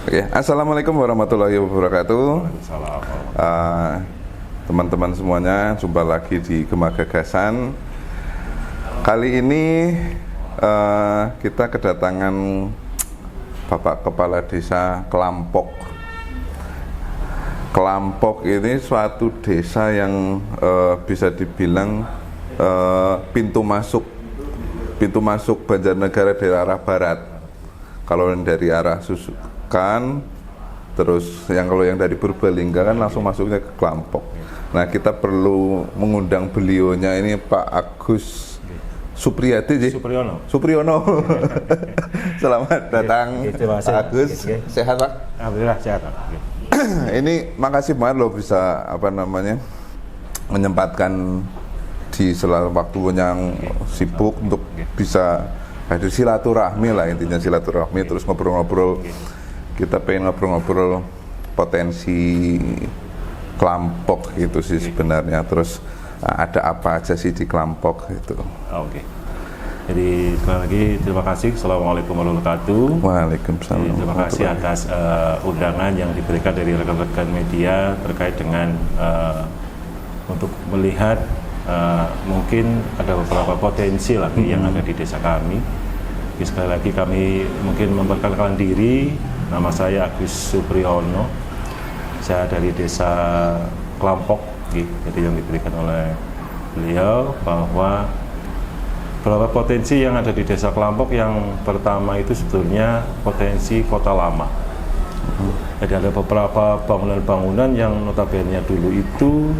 Oke, Assalamualaikum warahmatullahi wabarakatuh. Teman-teman semuanya, jumpa lagi di Gema Gagasan. Kali ini kita kedatangan Bapak Kepala Desa Kelampok. Kelampok ini suatu desa yang bisa dibilang pintu masuk Banjarnegara dari arah barat. Kalau dari arah Susukan, terus kalau yang dari Purbalingga kan langsung masuknya ke Kelampok. Nah, kita perlu mengundang beliaunya ini, Pak Agus Supriyadi. Supriyono. Selamat datang, Pak Agus. Sehat, Pak? Alhamdulillah sehat. Ini makasih banget loh bisa menyempatkan di sela waktu yang sibuk untuk bisa hadir, silaturahmi lah intinya, silaturahmi terus ngobrol-ngobrol. Kita pengen ngobrol-ngobrol potensi Kelampok gitu sih sebenarnya. Terus ada apa aja sih di Kelampok itu. Oke. Jadi sekali lagi terima kasih. Assalamualaikum warahmatullahi wabarakatuh. Waalaikumsalam. Terima kasih atas undangan yang diberikan dari rekan-rekan media terkait dengan untuk melihat mungkin ada beberapa potensi lagi yang ada di desa kami. Jadi, sekali lagi kami mungkin memperkenalkan diri. Nama saya Agus Supriyono. Saya dari desa Kelampok. Jadi yang diberikan oleh beliau bahwa beberapa potensi yang ada di desa Kelampok. Yang pertama itu sebetulnya potensi kota lama. Jadi ada beberapa bangunan-bangunan yang notabene dulu itu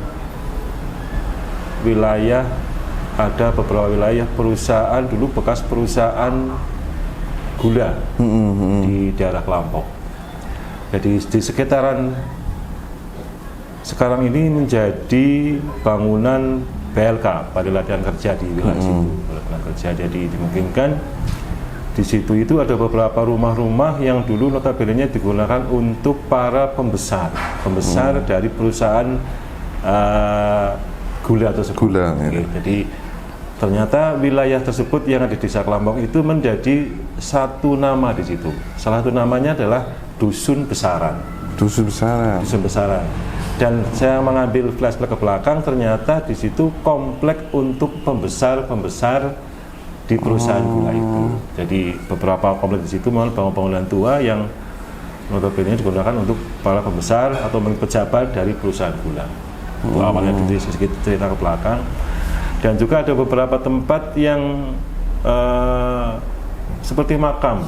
wilayah, ada beberapa wilayah perusahaan dulu bekas perusahaan gula di daerah Kelampok. Jadi di sekitaran sekarang ini menjadi bangunan BLK, Balai Latihan Kerja di wilayah situ. Latihan kerja, jadi dimungkinkan di situ itu ada beberapa rumah-rumah yang dulu notabene digunakan untuk para pembesar dari perusahaan gula tersebut. Ya. Jadi ternyata wilayah tersebut yang ada di desa Kelampok itu menjadi satu nama di situ. Salah satu namanya adalah Dusun Besaran. Dusun Besaran. Dan saya mengambil flashback ke belakang, ternyata di situ komplek untuk pembesar di perusahaan gula itu. Jadi beberapa komplek di situ memang bangunan tua yang notabene digunakan untuk para pembesar atau pejabat dari perusahaan gula. Itu awalnya dari sedikit cerita ke belakang. Dan juga ada beberapa tempat yang seperti makam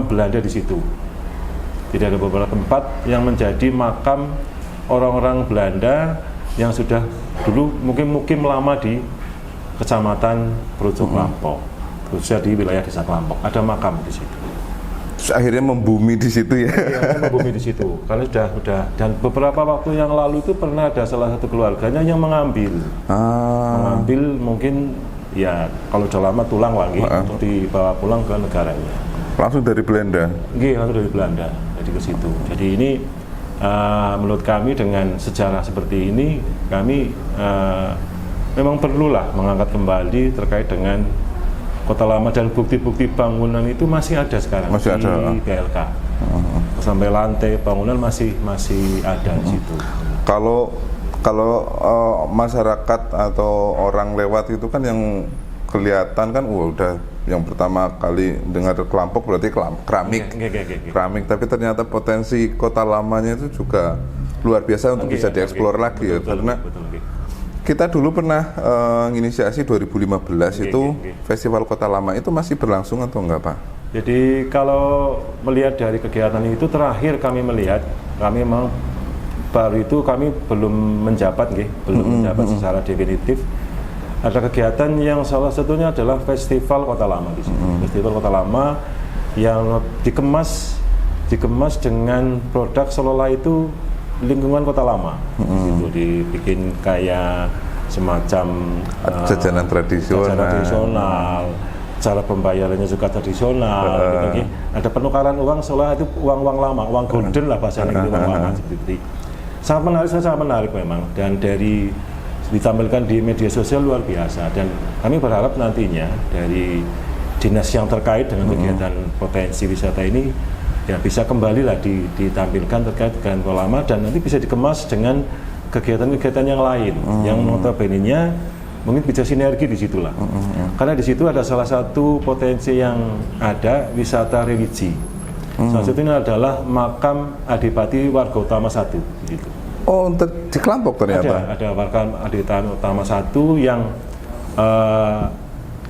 Belanda di situ. Jadi ada beberapa tempat yang menjadi makam orang-orang Belanda yang sudah dulu mungkin lama di Kecamatan Projo Kelampok, khususnya di wilayah desa Kelampok. Ada makam di situ. Terus akhirnya membumi di situ ya. Iya, membumi di situ. Karena sudah dan beberapa waktu yang lalu itu pernah ada salah satu keluarganya yang mengambil mungkin ya kalau sudah lama tulang lagi untuk dibawa pulang ke negaranya. Langsung dari Belanda. Langsung dari Belanda. Jadi ke situ. Jadi ini menurut kami dengan sejarah seperti ini kami memang perlulah mengangkat kembali terkait dengan Kota Lama, dan bukti-bukti bangunan itu masih ada sekarang di BLK. Sampai lantai bangunan masih ada di situ. Kalau masyarakat atau orang lewat itu kan yang kelihatan kan udah yang pertama kali dengar Kelampok berarti keramik. Tapi ternyata potensi Kota Lamanya itu juga luar biasa untuk bisa dieksplor lagi ya. Karena kita dulu pernah menginisiasi 2015 itu Festival Kota Lama, itu masih berlangsung atau enggak, Pak? Jadi kalau melihat dari kegiatan itu terakhir kami memang baru itu kami belum menjabat secara definitif. Ada kegiatan yang salah satunya adalah Festival Kota Lama di sini. Festival Kota Lama yang dikemas dengan produk seolah itu lingkungan Kota Lama. Itu dibikin kayak semacam jajanan tradisional, cara pembayarannya juga tradisional. Gitu. Ada penukaran uang seolah itu uang lama, uang golden lah bahasanya, uang lama seperti. Sangat menarik memang, dan dari ditampilkan di media sosial luar biasa. Dan kami berharap nantinya dari dinas yang terkait dengan kegiatan potensi wisata ini ya bisa kembali lah ditampilkan terkait dengan Pulau Lama, dan nanti bisa dikemas dengan kegiatan-kegiatan yang lain yang notabene-nya mungkin bisa sinergi di situlah. Karena di situ ada salah satu potensi yang ada, wisata religi. Salah satunya adalah makam Adipati Warga Utama I gitu. Oh, untuk di Kelampok ternyata. Ada makam Adipati Utama I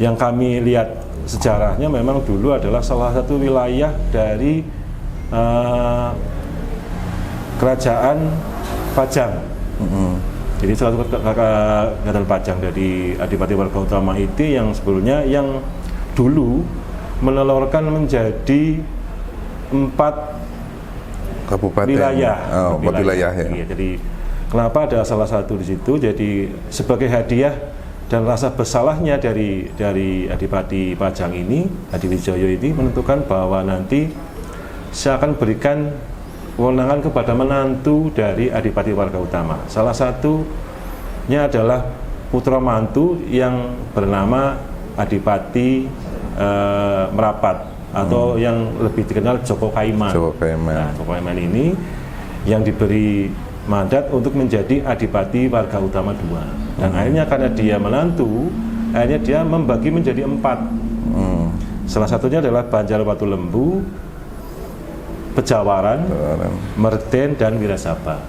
yang kami lihat sejarahnya memang dulu adalah salah satu wilayah dari kerajaan Pajang. Jadi salah satu kerajaan Pajang dari Adipati Warga Utama itu yang sebelumnya yang dulu menelorkan menjadi 4 kabupaten wilayah. Wilayah ya. Iya, jadi kenapa ada salah satu di situ? Jadi sebagai hadiah dan rasa bersalahnya dari Adipati Pajang ini, Hadiwijaya ini menentukan bahwa nanti saya akan berikan kewenangan kepada menantu dari Adipati Warga Utama. Salah satunya adalah putra mantu yang bernama Adipati Merapat atau yang lebih dikenal Joko Kaiman. Joko Kaiman. Nah, Joko Kaiman ini yang diberi mandat untuk menjadi Adipati Warga Utama II. Dan akhirnya karena dia menantu, akhirnya dia membagi menjadi 4. Salah satunya adalah Banjarwatulembu, Pejawaran, Merten, dan Wirasaba.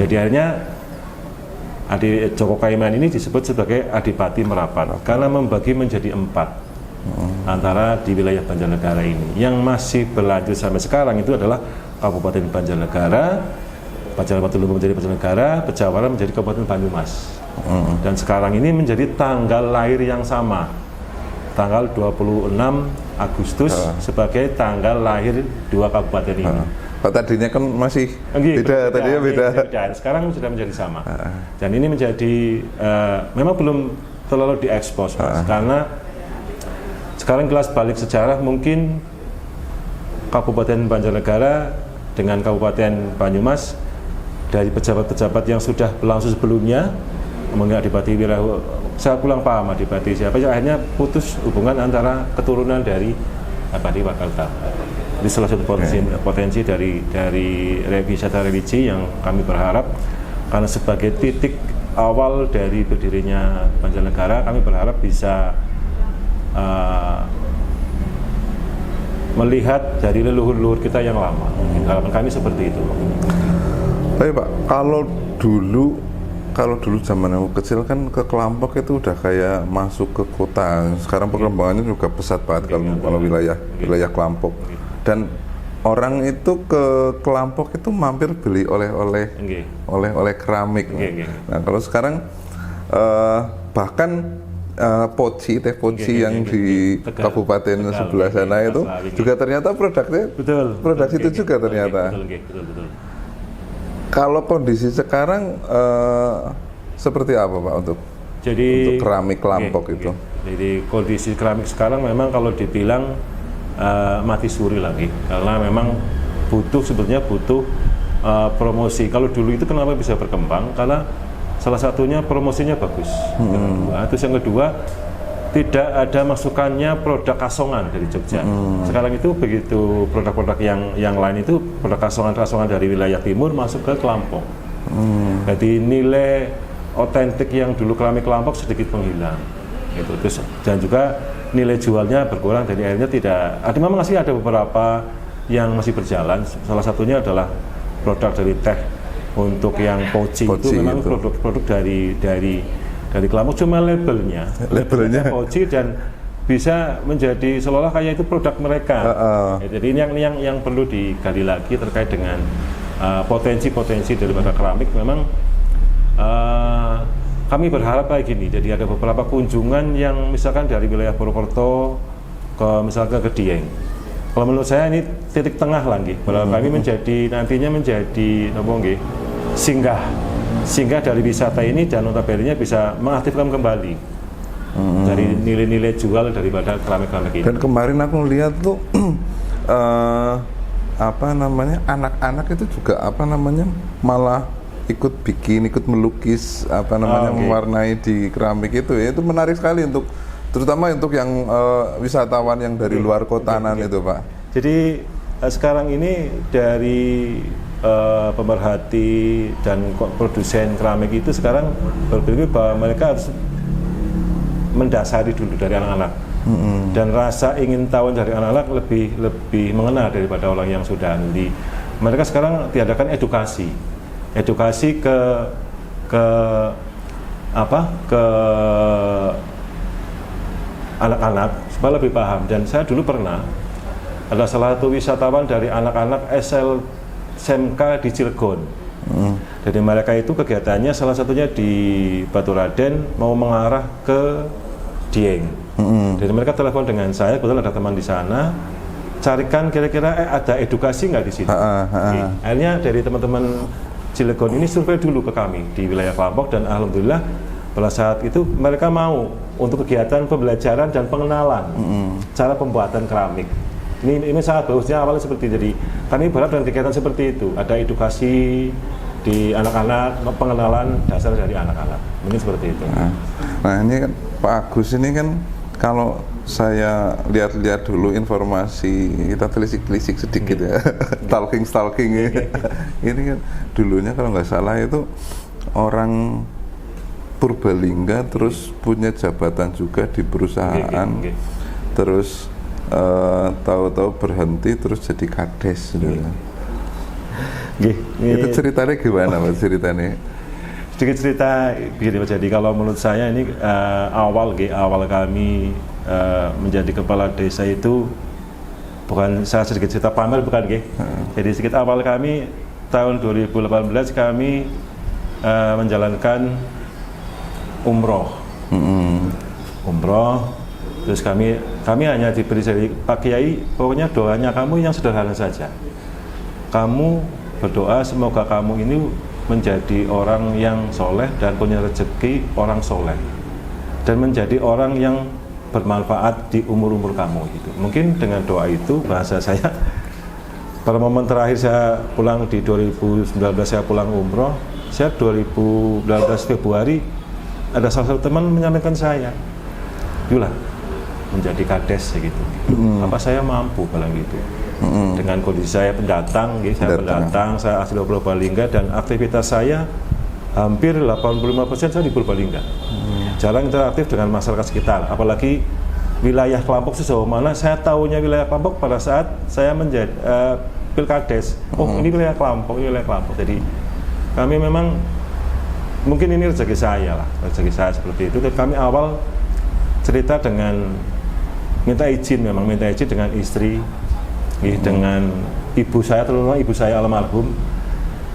Jadi akhirnya Joko Kaiman ini disebut sebagai Adipati Merapat karena membagi menjadi 4 antara di wilayah Banjarnegara ini. Yang masih berlanjut sampai sekarang itu adalah Kabupaten Banjarnegara, Banjarwatulembu menjadi Banjarnegara, Pejawaran menjadi Kabupaten Banyumas. Dan sekarang ini menjadi tanggal lahir yang sama, tanggal 26 Agustus sebagai tanggal lahir 2 kabupaten ini. Pak tadinya kan masih beda, tadinya beda. Sekarang sudah menjadi sama. Dan ini menjadi memang belum terlalu diekspos, karena sekarang kelas balik sejarah mungkin Kabupaten Banjarnegara dengan Kabupaten Banyumas dari pejabat-pejabat yang sudah berlangsung sebelumnya, kemudian Adipati saya kurang paham Adipati siapa, akhirnya putus hubungan antara keturunan dari Adipati Warga Utama. Ini salah satu potensi dari wisata religi yang kami berharap, karena sebagai titik awal dari berdirinya Banjarnegara, kami berharap bisa melihat dari leluhur-leluhur kita yang lama. Harapan kami seperti itu. Tapi Pak, kalau dulu zaman aku kecil kan ke Kelampok itu udah kayak masuk ke kota. Sekarang perkembangannya juga pesat banget kalau wilayah Kelampok. Dan orang itu ke Kelampok itu mampir beli oleh-oleh keramik. Nah, kalau sekarang bahkan teh poci yang di Kabupaten sebelah sana itu juga ternyata produknya produk itu juga ternyata. Betul. Kalau kondisi sekarang seperti apa Pak untuk keramik Kelampok itu? Jadi kondisi keramik sekarang memang kalau dibilang mati suri lagi, karena memang sebetulnya butuh promosi. Kalau dulu itu kenapa bisa berkembang? Karena salah satunya promosinya bagus. Terus yang kedua, tidak ada masukannya produk kasongan dari Jogja. Sekarang itu begitu produk-produk yang lain itu produk kasongan dari wilayah timur masuk ke Kelampok. Jadi nilai otentik yang dulu keramik Kelampok sedikit menghilang. Gitu. Terus dan juga nilai jualnya berkurang, jadi akhirnya tidak. Memang masih ada beberapa yang masih berjalan. Salah satunya adalah produk dari teh. Untuk yang poci itu memang produk dari Kelampok, cuma labelnya poci, dan bisa menjadi seolah kayak itu produk mereka. Jadi ini yang perlu digali lagi terkait dengan potensi daripada keramik. Memang kami berharap kayak gini. Jadi ada beberapa kunjungan yang misalkan dari wilayah Purwokerto misalkan ke Dieng. Kalau menurut saya ini titik tengah lagi, bahwa kami nantinya menjadi singgah dari wisata ini, dan notabene bisa mengaktifkan kembali dari nilai-nilai jual daripada keramik-keramik ini. Dan kemarin aku lihat tuh anak-anak itu juga malah ikut melukis mewarnai di keramik itu menarik sekali terutama untuk yang wisatawan yang dari luar kotanan itu Pak. Jadi sekarang ini dari pemerhati dan produsen keramik itu sekarang berpikir bahwa mereka harus mendasari dulu dari anak-anak, dan rasa ingin tahu dari anak-anak lebih mengenal daripada orang yang sudah ahli. Mereka sekarang tiadakan edukasi ke anak-anak supaya lebih paham. Dan saya dulu pernah ada salah satu wisatawan dari anak-anak SMK di Cilegon. Jadi mereka itu kegiatannya salah satunya di Baturaden mau mengarah ke Dieng. Jadi mereka telepon dengan saya, kebetulan ada teman di sana, carikan kira-kira ada edukasi nggak di sini. Akhirnya dari teman-teman Cilegon ini survei dulu ke kami di wilayah Kelampok, dan alhamdulillah pada saat itu mereka mau untuk kegiatan pembelajaran dan pengenalan cara pembuatan keramik. Ini sangat bagusnya awalnya seperti itu. Jadi kami berharap dengan kegiatan seperti itu ada edukasi di anak-anak, pengenalan dasar dari anak-anak, mungkin seperti itu. Nah ini kan Pak Agus ini kan, kalau saya lihat-lihat dulu informasi, kita telisik-telisik sedikit ya, stalking ini kan dulunya kalau nggak salah itu orang Purbalingga, terus punya jabatan juga di perusahaan, terus tahu-tahu berhenti terus jadi kades gitu. Itu ceritanya gimana Mas ceritanya? Sedikit cerita begini Mas. Jadi kalau menurut saya ini awal kami menjadi kepala desa itu, bukan saya sedikit cerita pamer bukan Jadi sedikit awal kami tahun 2018 kami menjalankan umroh. Terus kami hanya diberi dari Pak Kiai, pokoknya doanya kamu yang sederhana saja. Kamu berdoa semoga kamu ini menjadi orang yang soleh dan punya rezeki orang soleh, dan menjadi orang yang bermanfaat di umur-umur kamu itu. Mungkin dengan doa itu, bahasa saya pada momen terakhir saya pulang di 2019, saya pulang umroh, saya 2019 Februari ada salah satu teman menyampaikan saya, "Yulah, menjadi kades gitu. Apa saya mampu bilang gitu." Dengan kondisi saya pendatang, saya asli Purbalingga, dan aktivitas saya hampir 85% saya di Purbalingga. Jarang interaktif dengan masyarakat sekitar, apalagi wilayah Kelampok sejauh mana saya tahunya wilayah Kelampok pada saat saya menjadi Pilkades. Ini wilayah Kelampok, Jadi kami memang mungkin ini rezeki saya seperti itu. Dan kami awal cerita dengan minta izin dengan istri, dengan ibu saya, terutama ibu saya almarhum.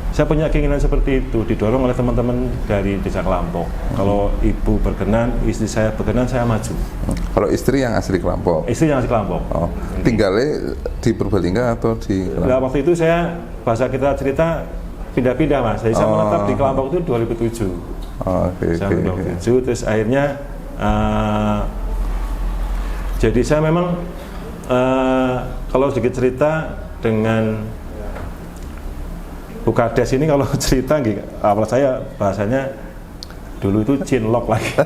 Saya punya keinginan seperti itu, didorong oleh teman-teman dari desa Kelampok. Kalau ibu berkenan, istri saya berkenan, saya maju. Kalau istri yang asli Kelampok? Istri yang asli Kelampok. Tinggalnya di Purbalingga atau di Kelampok? Nah, waktu itu saya, bahasa kita cerita, pindah-pindah Mas. Jadi saya menetap di Kelampok itu 2007. Saya 2007, terus akhirnya jadi saya memang kalau sedikit cerita dengan Bukades ini, kalau cerita awal saya bahasanya dulu itu cinlok lagi.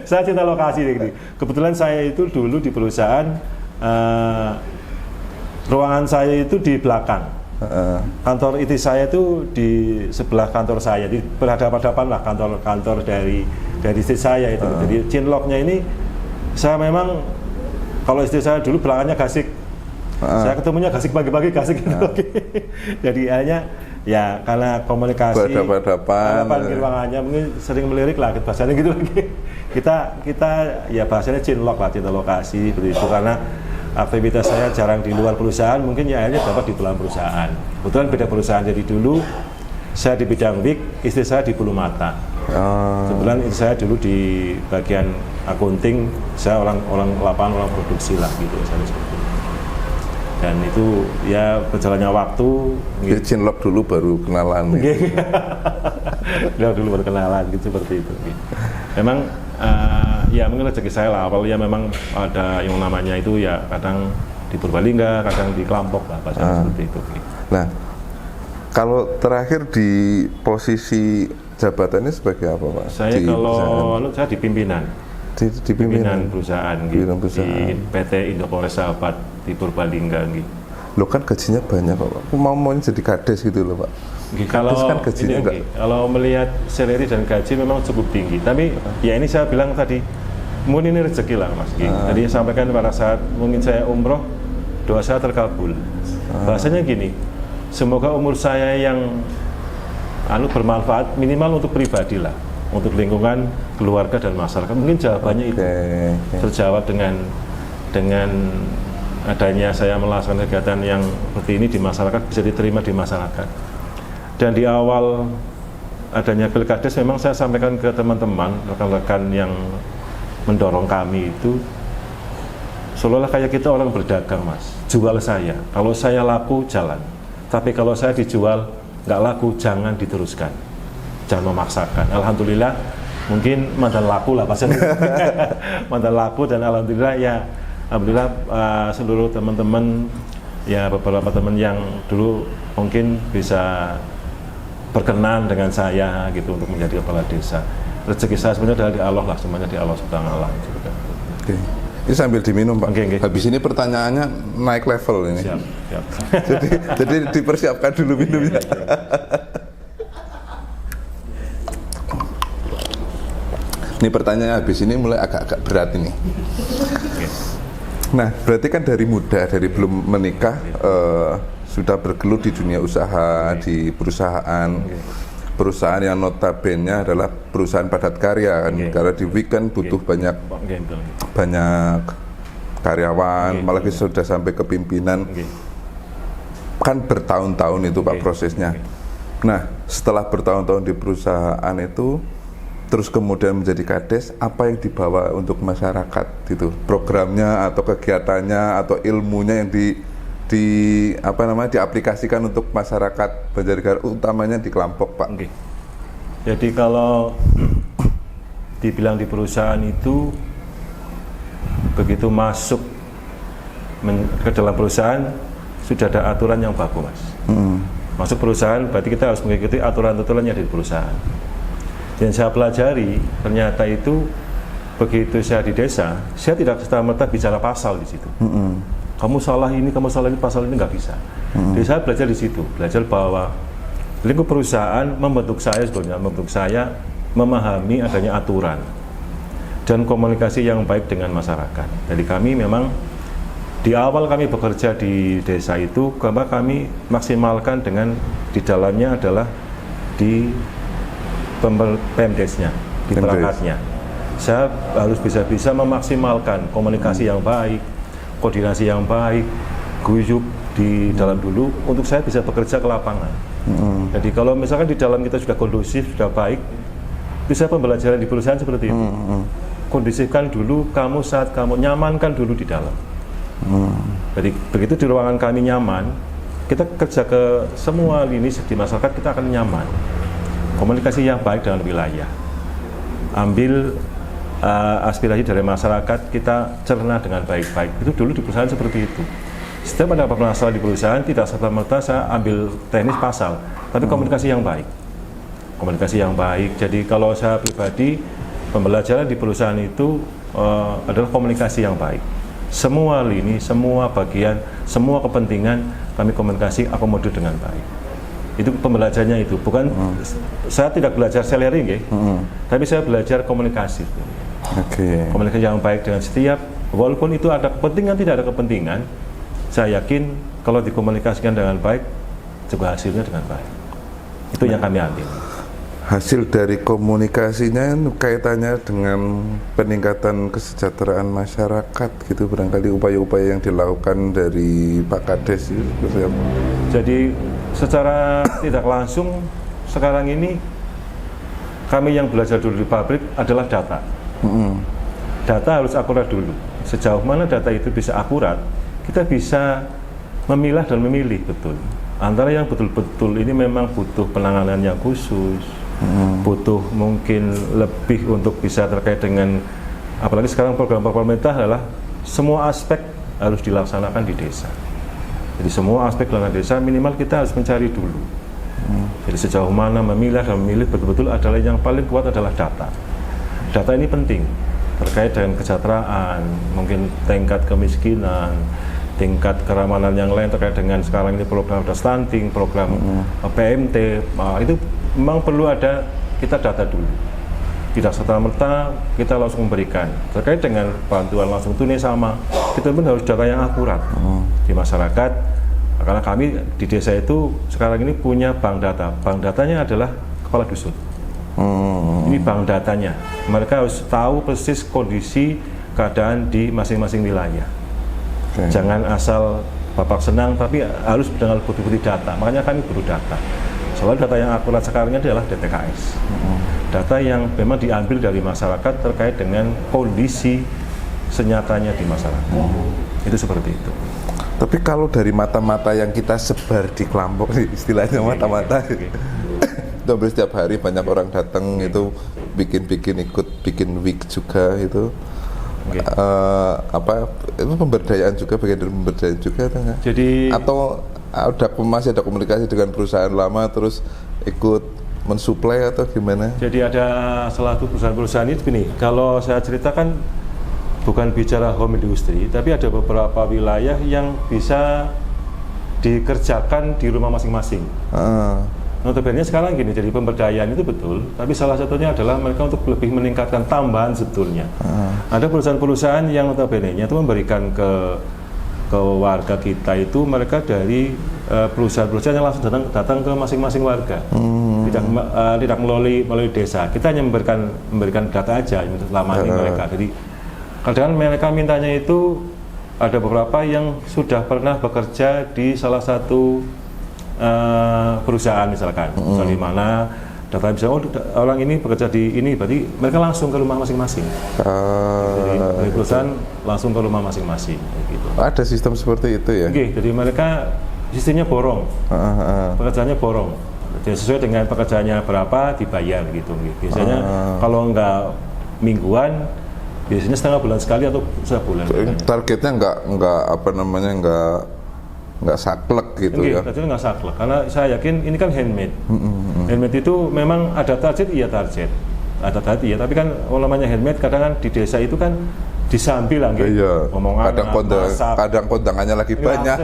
Saya cinta lokasi gitu. Kebetulan saya itu dulu di perusahaan, ruangan saya itu di belakang. Kantor IT saya itu di sebelah kantor saya, di berhadapan-hadapan lah kantor dari istri saya itu. Jadi cinloknya ini saya memang, kalau istri saya dulu belakangnya Gasik, saya ketemunya Gasik pagi-pagi, Gasik gitu lagi. Jadi hanya ya karena komunikasi, panggil ruangannya mungkin sering melirik lah bahasanya gitu lagi. Kita ya bahasanya cinlok lah, cinta lokasi begitu, karena aktivitas saya jarang di luar perusahaan, mungkin ya akhirnya dapat di dalam perusahaan. Kebetulan beda perusahaan, jadi dulu saya di bidang wig, istri saya di bulu mata. Kebetulan istri saya dulu di bagian akunting, saya orang lapangan, orang produksi lah gitu, saya seperti itu. Dan itu ya berjalannya waktu. Jadi cinlok dulu baru kenalan. Dulu baru kenalan gitu, seperti itu. Memang ya mungkin rezeki saya lah, awalnya memang ada yang namanya itu ya kadang di Purbalingga, kadang di Kelampok lah, seperti itu. Nah, kalau terakhir di posisi jabatannya sebagai apa Pak? Saya di pimpinan. Di pimpinan perusahaan gitu, di PT Indopores Sahabat di Purbalingga nggih. Lo kan gajinya banyak kok Pak. Aku maunya jadi kades gitu loh Pak. Nggih, kalau kan gajinya ini, kalau melihat salary dan gaji memang cukup tinggi. Tapi ya ini saya bilang tadi, mungkin ini rezeki lah Mas. Tadi sampaikan pada saat mungkin saya umroh, doa saya terkabul. Bahasanya gini, semoga umur saya yang bermanfaat minimal untuk pribadi lah, untuk lingkungan, keluarga dan masyarakat. Mungkin jawabannya itu terjawab dengan adanya saya melaksanakan kegiatan yang seperti ini di masyarakat, bisa diterima di masyarakat. Dan di awal adanya Pilkades memang saya sampaikan ke teman-teman, rekan-rekan yang mendorong kami itu seolah-olah kayak kita orang berdagang Mas, jual saya, kalau saya laku jalan, tapi kalau saya dijual nggak laku jangan diteruskan, jangan memaksakan. Alhamdulillah mungkin mantan laku lah pasien mantan laku, dan alhamdulillah ya, alhamdulillah seluruh teman-teman ya, beberapa teman yang dulu mungkin bisa berkenan dengan saya gitu untuk menjadi kepala desa. Rezeki saya sebenarnya adalah di Allah lah, semuanya di Allah Subhanahu wa Ta'ala. Oke. Ini sambil diminum Pak. Okay. Habis ini pertanyaannya naik level ini. Siap. jadi dipersiapkan dulu minumnya. Ini pertanyaan habis ini mulai agak-agak berat ini. Okay. Nah, berarti kan dari muda, dari belum menikah sudah bergelut di dunia usaha, di perusahaan. Perusahaan yang notabene adalah perusahaan padat karya kan, karena di weekend butuh banyak karyawan, malah sudah sampai ke pimpinan, kan bertahun-tahun itu Pak prosesnya. Nah, setelah bertahun-tahun di perusahaan itu, terus kemudian menjadi kades, apa yang dibawa untuk masyarakat gitu, programnya atau kegiatannya atau ilmunya yang diaplikasikan untuk masyarakat Banjarnegara, utamanya di Kelampok Pak. Jadi kalau dibilang di perusahaan itu, begitu masuk ke dalam perusahaan sudah ada aturan yang baku Mas. Masuk perusahaan berarti kita harus mengikuti aturan-aturan yang di perusahaan. Dan saya pelajari ternyata itu begitu saya di desa, saya tidak serta-merta bicara pasal di situ. Kamu salah ini, pasal ini nggak bisa. Jadi saya belajar di situ, belajar bahwa lingkup perusahaan membentuk saya memahami adanya aturan dan komunikasi yang baik dengan masyarakat. Jadi kami memang di awal kami bekerja di desa itu, kami maksimalkan dengan di dalamnya adalah di Pemdesnya, di perangkatnya. Saya harus bisa memaksimalkan komunikasi yang baik, koordinasi yang baik, guyup di dalam dulu untuk saya bisa bekerja ke lapangan. Jadi kalau misalkan di dalam kita sudah kondusif, sudah baik, bisa pembelajaran di perusahaan seperti itu. Kondisifkan dulu kamu, saat kamu nyamankan dulu di dalam. Jadi begitu di ruangan kami nyaman, kita kerja ke semua lini di masyarakat, kita akan nyaman. Komunikasi yang baik dengan wilayah. Ambil aspirasi dari masyarakat, kita cerna dengan baik-baik. Itu dulu di perusahaan seperti itu. Setiap ada masalah di perusahaan, tidak serta-merta saya ambil teknis pasal, tapi komunikasi yang baik. Komunikasi yang baik. Jadi kalau saya pribadi, pembelajaran di perusahaan itu adalah komunikasi yang baik. Semua lini, semua bagian, semua kepentingan kami komunikasi akomodir dengan baik. Itu pembelajarannya itu. Bukan saya tidak belajar salary, tapi saya belajar komunikasi. Komunikasi yang baik dengan setiap, walaupun itu ada kepentingan, tidak ada kepentingan, saya yakin kalau dikomunikasikan dengan baik juga hasilnya dengan baik. Itu yang kami ambil. Hasil dari komunikasinya kaitannya dengan peningkatan kesejahteraan masyarakat gitu, barangkali upaya-upaya yang dilakukan dari Pak Kades itu. Jadi secara tidak langsung sekarang ini kami yang belajar dulu di pabrik adalah data. Data harus akurat dulu. Sejauh mana data itu bisa akurat, kita bisa memilah dan memilih betul. Antara yang betul-betul ini memang butuh penanganan yang khusus, butuh mungkin lebih untuk bisa terkait dengan, apalagi sekarang program pemerintah adalah semua aspek harus dilaksanakan di desa. Jadi semua aspek dalam desa minimal kita harus mencari dulu. Jadi sejauh mana memilah dan memilih betul-betul adalah yang paling kuat adalah data. Data ini penting terkait dengan kesejahteraan, mungkin tingkat kemiskinan, tingkat keramanan yang lain terkait dengan sekarang ini program stunting, program PMT, itu memang perlu ada kita data dulu. Tidak serta-merta kita langsung memberikan. Terkait dengan bantuan langsung tunai sama, kita pun harus data yang akurat di masyarakat. Karena kami di desa itu sekarang ini punya bank data. Bank datanya adalah kepala dusun. Ini bank datanya. Mereka harus tahu persis kondisi keadaan di masing-masing wilayah. Jangan asal bapak senang, tapi harus dengan bukti-bukti data. Makanya kami butuh data. Soalnya data yang akurat sekarang ini adalah DTKS. Data yang memang diambil dari masyarakat terkait dengan kondisi senyatanya di masyarakat. Itu seperti itu. Tapi kalau dari mata-mata yang kita sebar di kelompok, istilahnya mata-mata, hampir setiap hari banyak orang datang itu ikut bikin week juga itu. Itu pemberdayaan juga, bagian dari pemberdayaan juga atau enggak? Jadi masih ada komunikasi dengan perusahaan lama terus ikut mensuplai atau gimana? Jadi ada salah satu perusahaan ini begini, kalau saya ceritakan bukan bicara home industry, tapi ada beberapa wilayah yang bisa dikerjakan di rumah masing-masing. Notabene sekarang gini, jadi pemberdayaan itu betul, tapi salah satunya adalah mereka untuk lebih meningkatkan tambahan sebetulnya. Ada perusahaan-perusahaan yang notabene-nya itu memberikan ke warga kita itu mereka dari perusahaan-perusahaan yang langsung datang ke masing-masing warga, tidak melalui desa. Kita hanya memberikan data aja untuk selama ini mereka. Jadi kadang mereka mintanya itu ada beberapa yang sudah pernah bekerja di salah satu perusahaan misalkan, di mana data bisa orang ini bekerja di ini, berarti mereka langsung ke rumah masing-masing. Jadi dari perusahaan langsung ke rumah masing-masing. Gitu. Ada sistem seperti itu ya? Jadi mereka sistemnya borong, pekerjaannya borong. Jadi sesuai dengan pekerjaannya berapa dibayar gitu. Biasanya kalau enggak mingguan, biasanya setengah bulan sekali atau sebulan. Targetnya nggak saklek gitu ya? Targetnya nggak saklek, karena saya yakin ini kan handmade. Handmade itu memang ada target, ada target iya, tapi kan namanya handmade kadang kan di desa itu kan disambil lah, kadang kondangannya lagi banyak.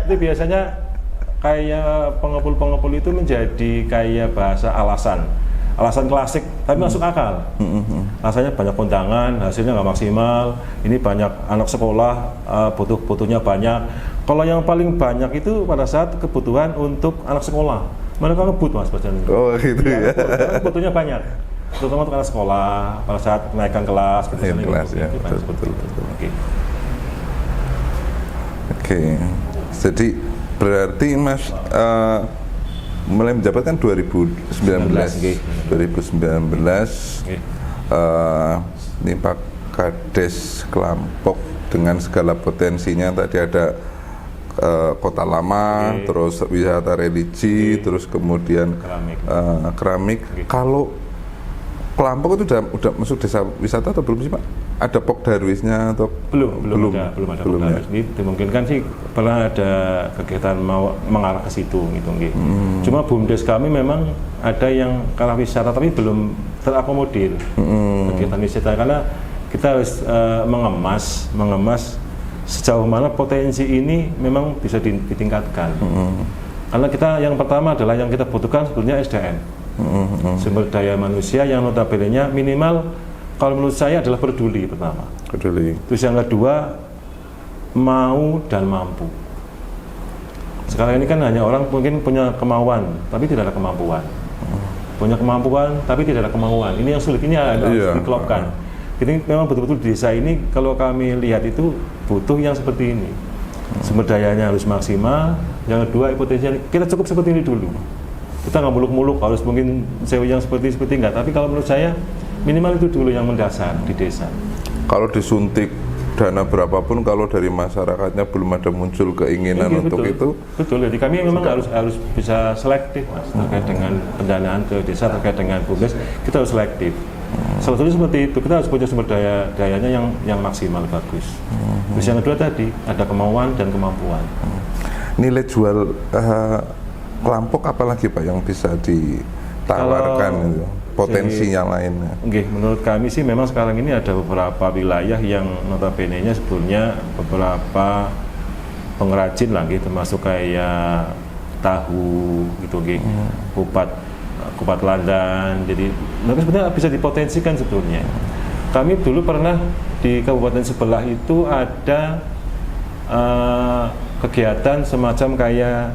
Itu biasanya kayak pengepul itu menjadi kayak bahasa alasan klasik, tapi masuk akal. Rasanya banyak kondangan, hasilnya nggak maksimal. Ini banyak anak sekolah, butuhnya banyak. Kalau yang paling banyak itu pada saat kebutuhan untuk anak sekolah, mereka ngebut mas bacaan. Oh gitu ya. Butuhnya banyak, terutama untuk anak sekolah pada saat naikkan kelas. Kelas ya, betul. Oke. Jadi berarti mas mulai menjabat kan 2019. Ini Pak Kades Kelampok dengan segala potensinya, tadi ada kota lama, terus wisata religi, terus kemudian keramik. Kalau Kelampok itu udah masuk desa wisata atau belum sih Pak? Ada Pokdarwisnya atau belum ada Pokdarwis. Ini dimungkinkan sih pernah ada kegiatan mau mengarah ke situ gitu. Cuma BUMDes kami memang ada yang ke arah wisata tapi belum terakomodir kegiatan wisata, karena kita harus mengemas sejauh mana potensi ini memang bisa ditingkatkan. Karena kita yang pertama adalah yang kita butuhkan sebetulnya SDM, sumber daya manusia yang notabene-nya minimal kalau menurut saya adalah peduli pertama. Terus yang kedua mau dan mampu. Sekarang ini kan hanya orang mungkin punya kemauan tapi tidak ada kemampuan. Punya kemampuan tapi tidak ada kemauan. Ini yang sulit, ini harus dikelopkan. Jadi memang betul-betul di desa ini kalau kami lihat itu butuh yang seperti ini. Sumber dayanya harus maksimal. Yang kedua potensinya kita cukup seperti ini dulu. Kita nggak muluk-muluk harus mungkin sewa yang seperti enggak. Tapi kalau menurut saya minimal itu dulu yang mendasar di desa. Kalau disuntik dana berapapun, kalau dari masyarakatnya belum ada muncul keinginan untuk itu. Betul. Jadi kami memang harus bisa selektif mas terkait dengan pendanaan ke desa, terkait dengan BUMDes kita harus selektif. Salah satunya seperti itu, kita harus punya sumber dayanya yang maksimal bagus. Terus yang kedua tadi ada kemauan dan kemampuan. Nilai jual Kelampok apalagi Pak yang bisa ditawarkan itu, potensi yang lainnya? Menurut kami sih memang sekarang ini ada beberapa wilayah yang notabene-nya sebetulnya beberapa pengrajin lah gitu, termasuk kayak tahu gitu gitu, kupat landan. Jadi mereka sebenarnya bisa dipotensikan sebetulnya. Kami dulu pernah di kabupaten sebelah itu ada kegiatan semacam kayak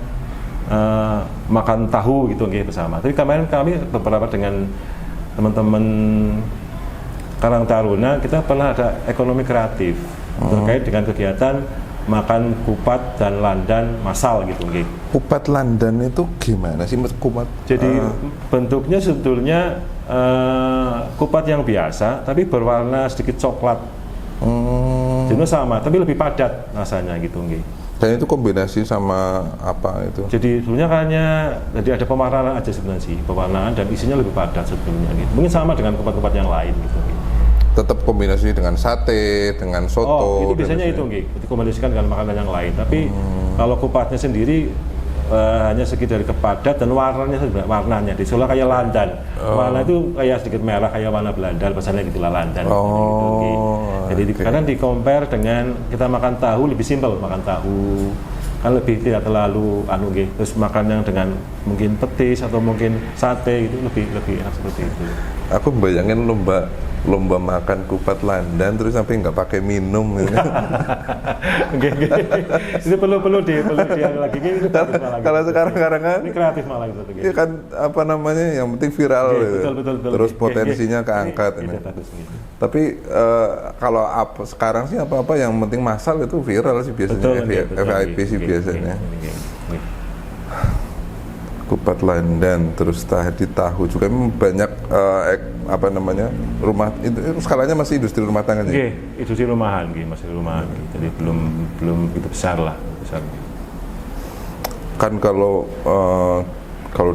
makan tahu gitu bersama. Tapi kemarin kami beberapa dengan teman-teman Karang Taruna, kita pernah ada ekonomi kreatif terkait dengan kegiatan makan kupat dan landan massal gitu. Kupat landan itu gimana sih kupat? Jadi bentuknya sebetulnya kupat yang biasa tapi berwarna sedikit coklat. Jadi sama tapi lebih padat rasanya gitu. Dan itu kombinasi sama apa itu? Jadi sebenarnya jadi ada pewarnaan aja sebenarnya sih, pewarnaan dan isinya lebih padat sebetulnya gitu. Mungkin sama dengan kupat-kupat yang lain gitu. Tetap kombinasi dengan sate, dengan soto. Itu biasanya itu dikombinasikan dengan makanan yang lain. Tapi kalau kupatnya sendiri hanya segi dari kepadat dan warnanya. Di Solo kayak landan. Warna itu kayak sedikit merah kayak warna Belanda, bahasanya gitulah landan. Jadi kadang di-compare dengan kita makan tahu lebih simpel, makan tahu kan lebih tidak terlalu terus makan yang dengan mungkin petis atau mungkin sate itu lebih seperti itu. Aku bayangin lomba makan kupat landan terus sampai nggak pakai minum gitu. Itu perlu di lagi gitu. Kalau sekarang kan ini kreatif malah gitu. Iya kan apa namanya yang penting viral gitu. Betul. Terus potensinya keangkat ini. Tapi kalau sekarang sih apa-apa yang penting massal itu viral sih biasanya. FYP sih biasanya. Kupat landan terus tadi tahu juga banyak rumah itu skalanya masih industri rumah tangga ya? Industri rumahan masih rumahan jadi belum itu besar. Kan kalau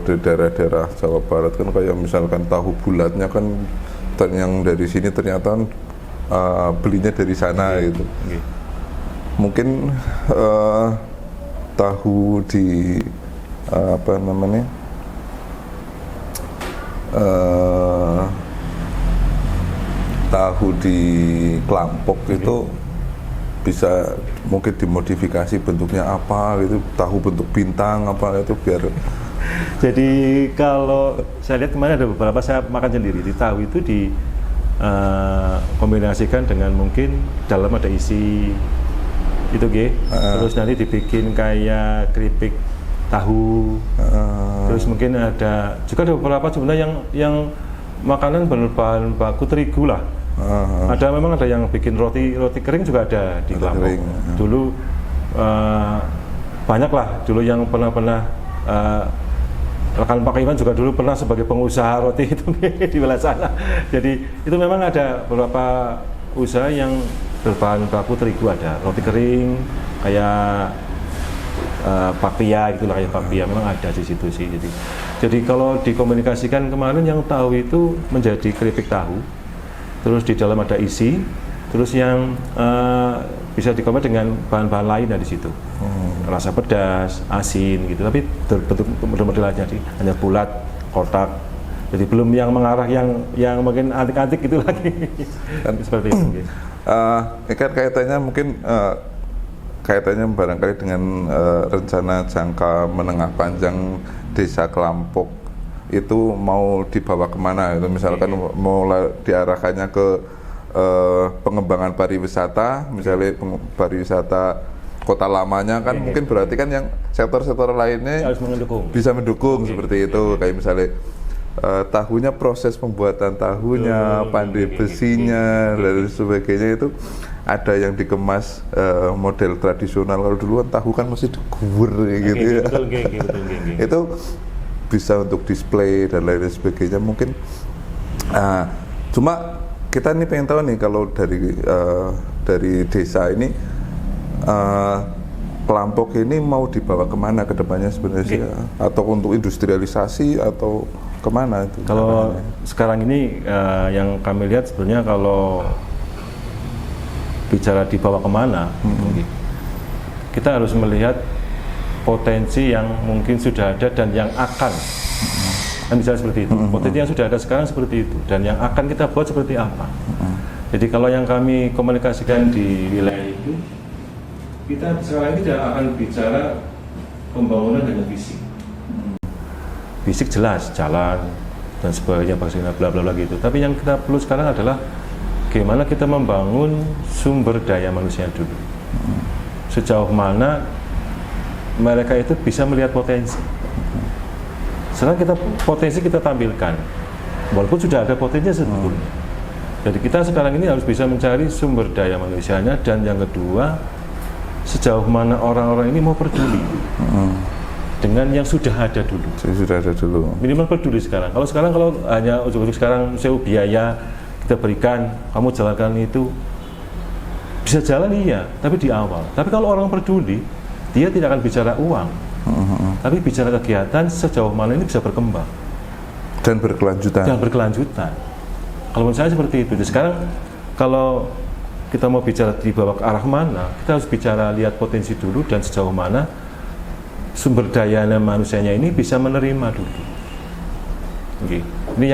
di daerah-daerah Jawa Barat kan kayak misalkan tahu bulatnya kan yang dari sini ternyata belinya dari sana gitu. Mungkin tahu di tahu di Klampok itu bisa mungkin dimodifikasi bentuknya apa gitu, tahu bentuk bintang apa itu biar. Jadi kalau saya lihat kemarin ada beberapa saya makan sendiri di tahu itu kombinasikan dengan mungkin dalam ada isi itu terus nanti dibikin kayak keripik tahu, terus mungkin ada beberapa sebenarnya yang makanan berbahan baku terigu lah. Memang ada yang bikin roti kering juga ada di Klampok. Dulu banyak lah dulu yang pernah rekan Pak Iwan juga dulu pernah sebagai pengusaha roti itu di wilayah sana. Jadi itu memang ada beberapa usaha yang berbahan baku terigu, ada roti kering kayak papia gitulah, kayak papia memang ada di situ sih. Jadi kalau dikomunikasikan kemarin yang tahu itu menjadi keripik tahu, terus di dalam ada isi, terus yang bisa dikombinasi dengan bahan-bahan lain di situ, rasa pedas, asin gitu, tapi bentuk model aja hanya bulat, kotak. Jadi belum yang mengarah yang mungkin antik-antik gitu lagi. Seperti itu. Ini kan kaitannya barangkali dengan rencana jangka menengah panjang Desa Klampok itu mau dibawa kemana itu, misalkan mau diarahkannya ke pengembangan pariwisata, misalnya pariwisata kota lamanya kan mungkin berarti kan yang sektor-sektor lainnya harus bisa mendukung seperti itu, kayak misalnya tahunya, proses pembuatan tahunya, pandai besinya dan sebagainya itu ada yang dikemas model tradisional. Kalau dulu kan tahu kan masih digubur gitu ya. Betul. Itu bisa untuk display dan lain sebagainya mungkin. Cuma kita nih pengen tahu nih kalau dari desa ini Klampok ini mau dibawa kemana ke depannya sebenarnya, atau untuk industrialisasi atau kemana itu? Kalau sekarang ini yang kami lihat sebenarnya kalau bicara dibawa kemana, kita harus melihat potensi yang mungkin sudah ada dan yang akan, kan bisa seperti itu. Potensi yang sudah ada sekarang seperti itu dan yang akan kita buat seperti apa. Jadi kalau yang kami komunikasikan di wilayah itu kita sekarang ini tidak akan bicara pembangunan hanya fisik. Fisik jelas, jalan dan sebagainya, bla bla bla gitu. Tapi yang kita perlu sekarang adalah bagaimana kita membangun sumber daya manusia dulu. Sejauh mana mereka itu bisa melihat potensi. Sekarang potensi kita tampilkan, walaupun sudah ada potensinya sebetulnya. Jadi kita sekarang ini harus bisa mencari sumber daya manusianya, dan yang kedua, sejauh mana orang-orang ini mau peduli dengan yang sudah ada dulu. Sudah ada dulu. Minimal peduli sekarang. Kalau hanya ujuk-ujuk sekarang sewa biaya kita berikan, kamu jalankan itu, bisa jalan iya, tapi di awal. Tapi kalau orang peduli, dia tidak akan bicara uang, tapi bicara kegiatan sejauh mana ini bisa berkembang dan berkelanjutan. Kalau menurut saya seperti itu. Jadi sekarang kalau kita mau bicara dibawa ke arah mana, kita harus bicara lihat potensi dulu dan sejauh mana sumber daya manusianya ini bisa menerima dulu. Okay. Ini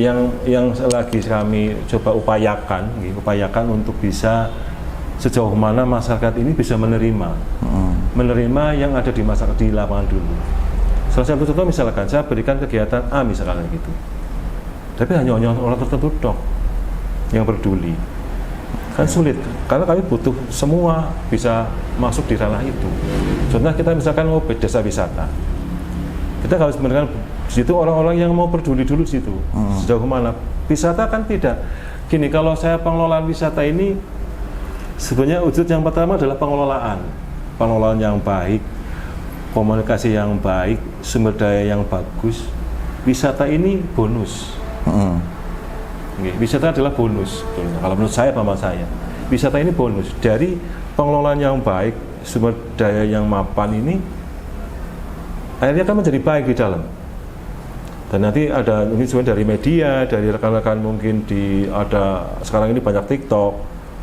yang lagi kami coba upayakan untuk bisa sejauh mana masyarakat ini bisa menerima yang ada di masyarakat di lapangan dulu. Salah satu contoh misalkan saya berikan kegiatan A misalkan gitu, tapi hanya orang tertentu dok yang peduli, kan sulit karena kami butuh semua bisa masuk di ranah itu. Contohnya kita misalkan mau desa wisata, kita harus memberikan di situ orang-orang yang mau peduli dulu di situ. Sejauh mana wisata kan tidak gini, kalau saya pengelolaan wisata ini sebenarnya wujud yang pertama adalah pengelolaan yang baik, komunikasi yang baik, sumber daya yang bagus. Wisata ini bonus. Wisata adalah bonus. Kalau menurut saya, paham saya, wisata ini bonus dari pengelolaan yang baik, sumber daya yang mapan ini, akhirnya kan menjadi baik di dalam. Dan nanti ada mungkin sebenarnya dari media, dari rekan-rekan mungkin ada sekarang ini banyak TikTok,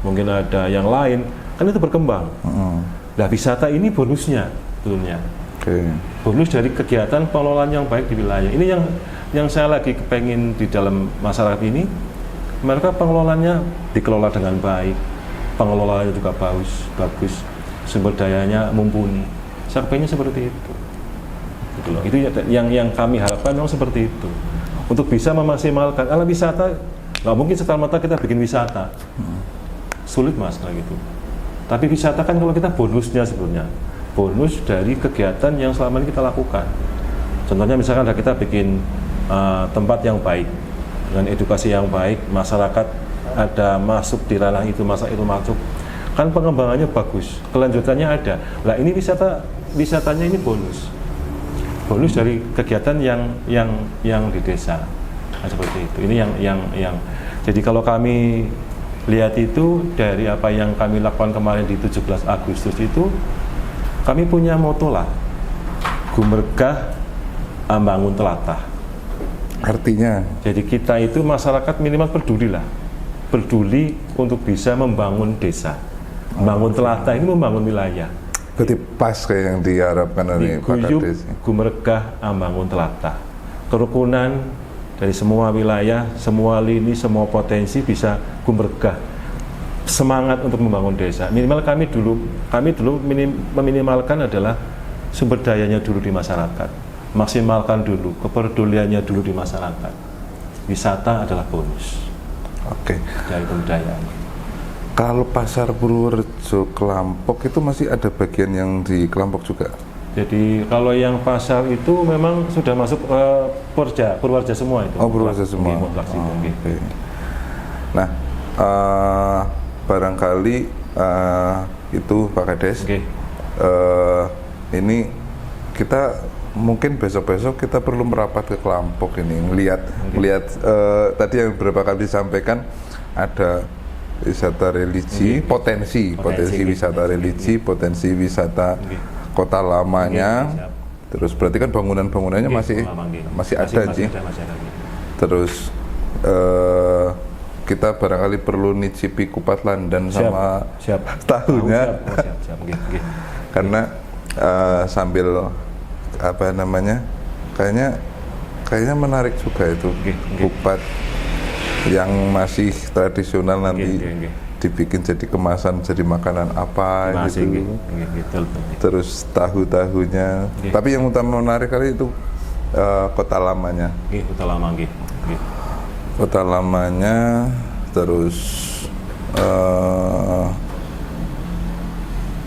mungkin ada yang lain, kan itu berkembang. Nah, wisata ini bonusnya, tentunya. Bonus dari kegiatan pengelolaan yang baik di wilayah. Ini yang saya lagi kepengen di dalam masyarakat ini, mereka pengelolaannya dikelola dengan baik, pengelolaannya juga bagus, sumber dayanya mumpuni. Saya kepengen seperti itu. Gitu loh. Itu yang kami harapkan memang seperti itu. Untuk bisa memaksimalkan alam wisata, nggak mungkin serta-merta kita bikin wisata. Sulit mas kayak gitu. Tapi wisata kan kalau kita bonusnya sebenarnya, bonus dari kegiatan yang selama ini kita lakukan. Contohnya misalkan kita bikin tempat yang baik dengan edukasi yang baik, masyarakat ada masuk di ranah itu, masa itu masuk, kan pengembangannya bagus, kelanjutannya ada. Lah ini wisatanya ini bonus dari kegiatan yang di desa. Nah, seperti itu. Ini yang jadi kalau kami lihat itu dari apa yang kami lakukan kemarin di 17 Agustus itu, kami punya moto lah, Gumregah Ambangun Telatah. Artinya? Jadi kita itu masyarakat minimal peduli untuk bisa membangun desa. Membangun telatah ini membangun wilayah. Berarti pas kayak yang diharapkan oleh Pak Kades. Gumregah Ambangun Telatah. Kerukunan dari semua wilayah, semua lini, semua potensi bisa gumregah. Semangat untuk membangun desa. Minimal kami dulu meminimalkan adalah sumber dayanya dulu di masyarakat. Maksimalkan dulu kepeduliannya dulu di masyarakat. Wisata adalah bonus. Oke. Dari kebudayaan. Kalau pasar Purworejo Kelampok itu masih ada bagian yang di Kelampok juga? Jadi kalau yang pasar itu memang sudah masuk Purworejo semua itu. Oh, Purworejo semua. Okay. Nah, barangkali itu Pak Kades. Ini kita mungkin besok-besok kita perlu merapat ke Kelampok ini, melihat tadi yang beberapa kali disampaikan ada wisata religi, potensi wisata religi, potensi wisata kota lamanya, terus berarti kan bangunan-bangunannya masih ada sih. Terus kita barangkali perlu nyicipi kupat landan sama tahunya, karena sambil apa namanya, kayaknya menarik juga itu kupat yang masih tradisional nanti dibikin jadi kemasan, jadi makanan apa Masih, gitu. betul. Terus tahu-tahunya. Nggih. Tapi yang utama menarik kali itu kota lamanya. Nggih, kota lama nggih. Nggih. Kota lamanya, terus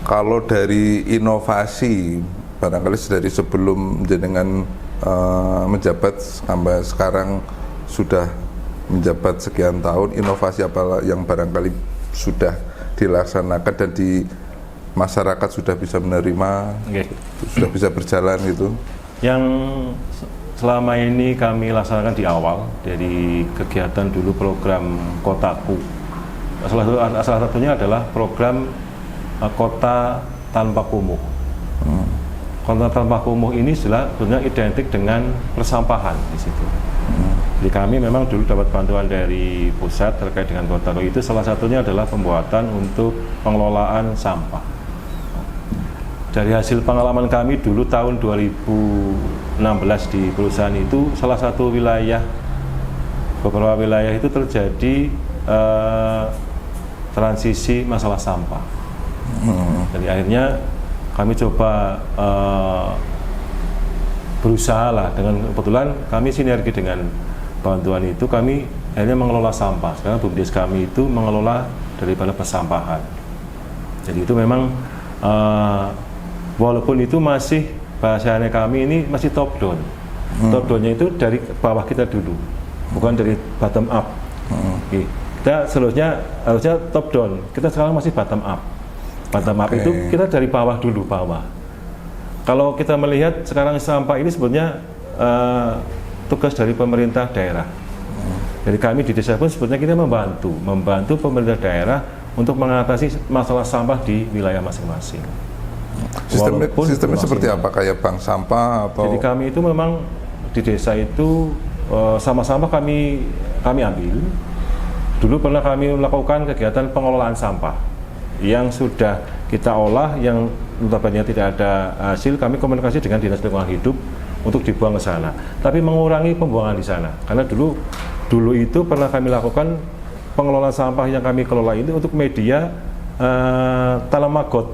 kalau dari inovasi, barangkali dari sebelum jenengan menjabat sampai sekarang sudah menjabat sekian tahun, inovasi apa yang barangkali sudah dilaksanakan dan di masyarakat sudah bisa menerima, Nggih. sudah bisa berjalan gitu? Yang selama ini kami laksanakan di awal dari kegiatan dulu program Kotaku. Salah satunya adalah program Kota Tanpa Kumuh. Kota Tanpa Kumuh ini sebenarnya identik dengan persampahan di situ. Jadi kami memang dulu dapat bantuan dari pusat terkait dengan kota itu, salah satunya adalah pembuatan untuk pengelolaan sampah. Dari hasil pengalaman kami dulu tahun 2016 di perusahaan itu, salah satu wilayah, beberapa wilayah itu terjadi transisi masalah sampah. Jadi akhirnya kami coba berusaha lah, dengan kebetulan kami sinergi dengan bantuan itu, kami akhirnya mengelola sampah. Sekarang BUMDes kami itu mengelola daripada persampahan. Jadi itu memang walaupun itu masih bahasanya kami ini masih top down. Top downnya itu dari bawah kita dulu, bukan dari bottom up. Oke. Kita harusnya top down. Kita sekarang masih bottom up. Bottom up itu kita dari bawah dulu, bawah. Kalau kita melihat sekarang sampah ini sebenarnya tugas dari pemerintah daerah. Jadi kami di desa pun sebetulnya kita membantu pemerintah daerah untuk mengatasi masalah sampah di wilayah masing-masing. Sistemnya seperti apa? Kayak bank sampah atau? Jadi kami itu memang di desa itu sama-sama kami ambil. Dulu pernah kami melakukan kegiatan pengelolaan sampah yang sudah kita olah, yang notabene tidak ada hasil, kami komunikasi dengan Dinas Lingkungan Hidup untuk dibuang ke sana. Tapi mengurangi pembuangan di sana. Karena dulu itu pernah kami lakukan pengelolaan sampah yang kami kelola ini untuk media tanam maggot.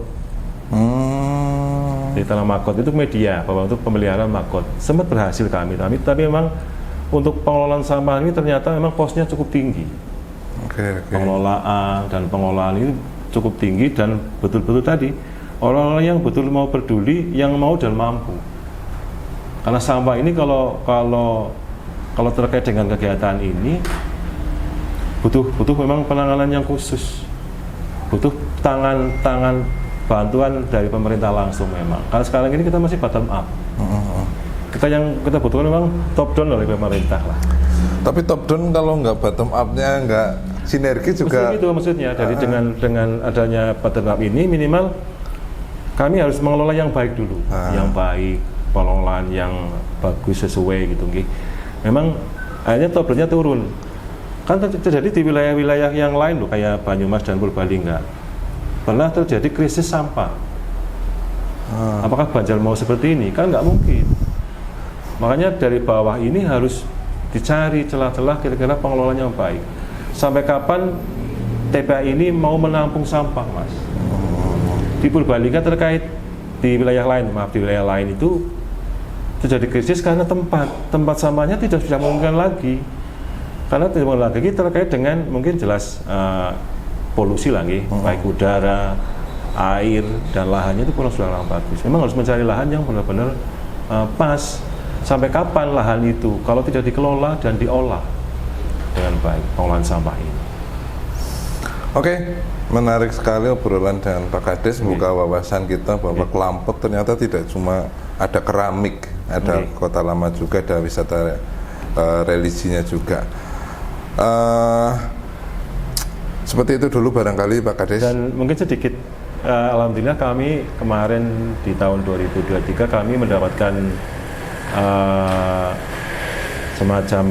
Di tanam maggot itu media bahwa untuk pemeliharaan maggot. Sempat berhasil kami, tapi memang untuk pengelolaan sampah ini ternyata memang posnya cukup tinggi. Pengelolaan dan pengolahan ini cukup tinggi, dan betul-betul tadi orang-orang yang betul mau peduli, yang mau dan mampu. Karena sampah ini kalau terkait dengan kegiatan ini butuh memang penanganan yang khusus, butuh tangan bantuan dari pemerintah langsung memang. Karena sekarang ini kita masih bottom up. Kita butuhkan memang top down oleh pemerintah lah. Tapi top down kalau nggak bottom up-nya, nggak sinergi juga. Itu maksudnya dari dengan adanya bottom up ini, minimal kami harus mengelola yang baik dulu, yang baik, pengelolaan yang bagus sesuai gitu. Memang akhirnya top down-nya turun. Kan terjadi di wilayah-wilayah yang lain loh, kayak Banyumas dan Purbalingga. Pernah terjadi krisis sampah. Apakah Banjar mau seperti ini? Kan nggak mungkin. Makanya dari bawah ini harus dicari celah-celah kira-kira pengelolaan yang baik. Sampai kapan TPA ini mau menampung sampah, Mas? Di Purbalingga terkait di wilayah lain itu terjadi krisis karena tempat sampahnya tidak bisa memungkinkan lagi. Karena tidak mungkin lagi terkait dengan mungkin jelas polusi lagi, baik udara, air, dan lahannya itu kurang bagus. Memang harus mencari lahan yang benar-benar pas. Sampai kapan lahan itu kalau tidak dikelola dan diolah dengan baik pengolahan sampah ini. Oke, menarik sekali obrolan dengan Pak Kades, membuka wawasan kita bahwa Kelampok ternyata tidak cuma ada keramik, ada kota lama juga, ada wisata relisinya juga. Seperti itu dulu barangkali Pak Kades. Dan mungkin sedikit, alhamdulillah kami kemarin di tahun 2023 kami mendapatkan semacam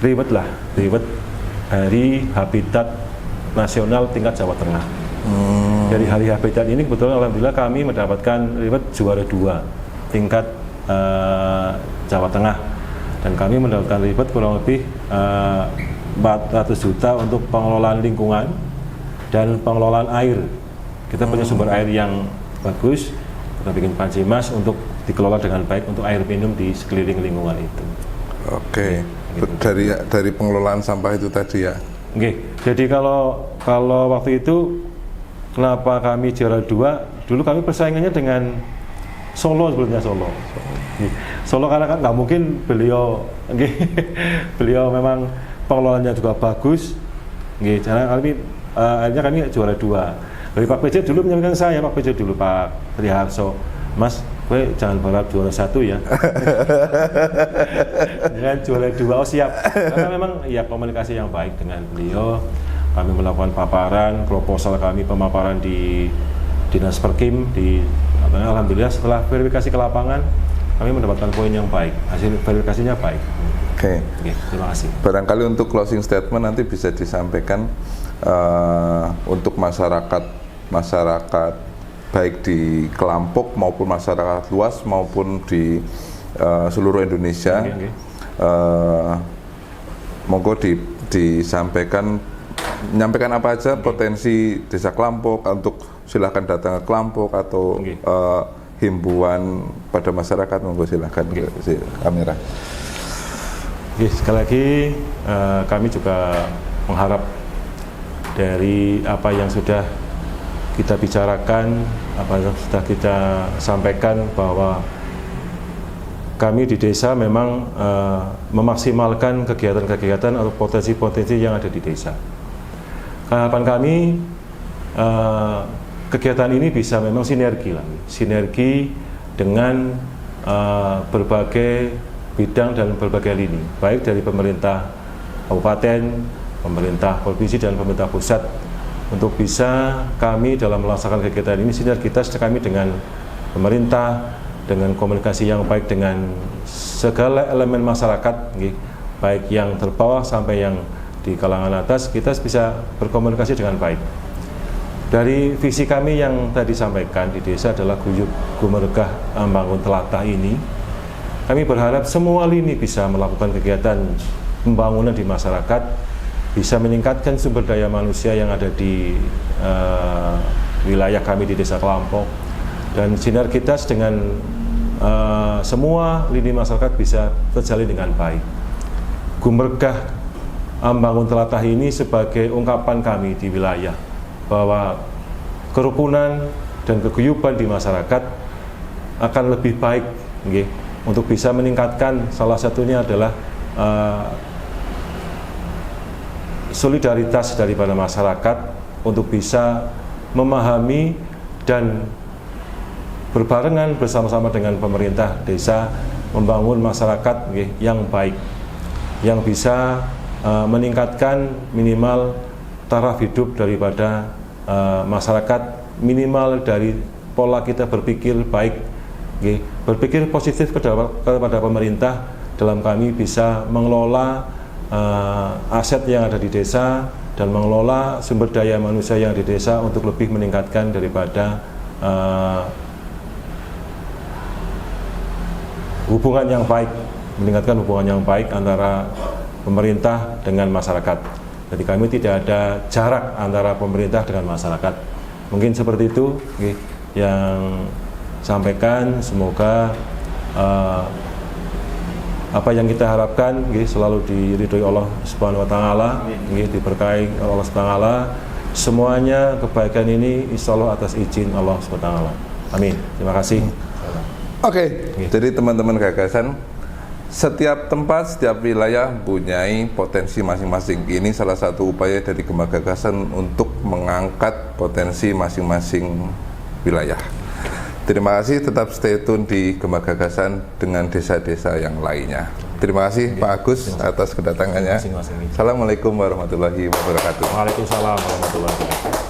reward Hari Habitat Nasional tingkat Jawa Tengah. Dari Hari Habitat ini kebetulan alhamdulillah kami mendapatkan reward juara 2 tingkat Jawa Tengah, dan kami mendapatkan reward kurang lebih 400 juta untuk pengelolaan lingkungan dan pengelolaan air. Kita punya sumber air yang bagus, kita bikin panci mas untuk dikelola dengan baik untuk air minum di sekeliling lingkungan itu. Oke, Gitu. dari pengelolaan sampah itu tadi ya. Oke, jadi kalau waktu itu kenapa kami juara 2? Dulu kami persaingannya dengan Solo, sebelumnya Solo. Solo karena kan nggak mungkin beliau memang pengelolaannya juga bagus. Akhirnya kami juara 2. Dari Pak PJ dulu menyampaikan saya, Pak PJ dulu Pak Triharso, Mas, gue jangan berharap juara 1 ya. Jangan juara 2, oh siap. Karena memang ya komunikasi yang baik dengan beliau. Kami melakukan paparan, proposal kami pemaparan di Dinas Perkim alhamdulillah setelah verifikasi ke lapangan kami mendapatkan poin yang baik, hasil verifikasinya baik. Oke, terima kasih. Barangkali untuk closing statement nanti bisa disampaikan untuk masyarakat baik di Kelampok maupun masyarakat luas maupun di seluruh Indonesia. Monggo disampaikan, menyampaikan apa aja potensi desa Kelampok, untuk silahkan datang ke Kelampok atau himbauan pada masyarakat. Monggo silahkan ke kamera. Sekali lagi kami juga mengharap dari apa yang sudah kita bicarakan, apa yang sudah kita sampaikan, bahwa kami di desa memang memaksimalkan kegiatan-kegiatan atau potensi-potensi yang ada di desa. Harapan kami kegiatan ini bisa memang sinergi dengan berbagai bidang dan berbagai lini, baik dari pemerintah kabupaten, pemerintah provinsi dan pemerintah pusat, untuk bisa kami dalam melaksanakan kegiatan ini sinergitas kami dengan pemerintah, dengan komunikasi yang baik dengan segala elemen masyarakat, baik yang terbawah sampai yang di kalangan atas, kita bisa berkomunikasi dengan baik. Dari visi kami yang tadi sampaikan di desa adalah guyub gumergah ambangun telatah ini, kami berharap semua lini bisa melakukan kegiatan pembangunan di masyarakat, bisa meningkatkan sumber daya manusia yang ada di wilayah kami di Desa Kelampok, dan sinergitas dengan semua lini masyarakat bisa terjalin dengan baik. Gumergah ambangun telatah ini sebagai ungkapan kami di wilayah bahwa kerukunan dan keguyuban di masyarakat akan lebih baik, untuk bisa meningkatkan. Salah satunya adalah solidaritas daripada masyarakat untuk bisa memahami dan berbarengan bersama-sama dengan pemerintah desa membangun masyarakat yang baik, yang bisa meningkatkan minimal taraf hidup daripada masyarakat, minimal dari pola kita berpikir baik, berpikir positif kepada pemerintah dalam kami bisa mengelola aset yang ada di desa dan mengelola sumber daya manusia yang ada di desa untuk lebih meningkatkan daripada hubungan yang baik, meningkatkan hubungan yang baik antara pemerintah dengan masyarakat. Jadi kami tidak ada jarak antara pemerintah dengan masyarakat. Mungkin seperti itu yang sampaikan. Semoga apa yang kita harapkan selalu diridhoi Allah Subhanahu wa taala, diberkahi Allah Subhanahu wa taala. Semuanya kebaikan ini insyaallah atas izin Allah Subhanahu wa taala. Amin. Terima kasih. Oke. Jadi teman-teman gagasan, setiap tempat, setiap wilayah mempunyai potensi masing-masing. Ini salah satu upaya dari Gema Gagasan untuk mengangkat potensi masing-masing wilayah. Terima kasih, tetap stay tune di Gema Gagasan dengan desa-desa yang lainnya. Terima kasih Pak Agus atas kedatangannya. Assalamualaikum warahmatullahi wabarakatuh. Waalaikumsalam warahmatullahi wabarakatuh.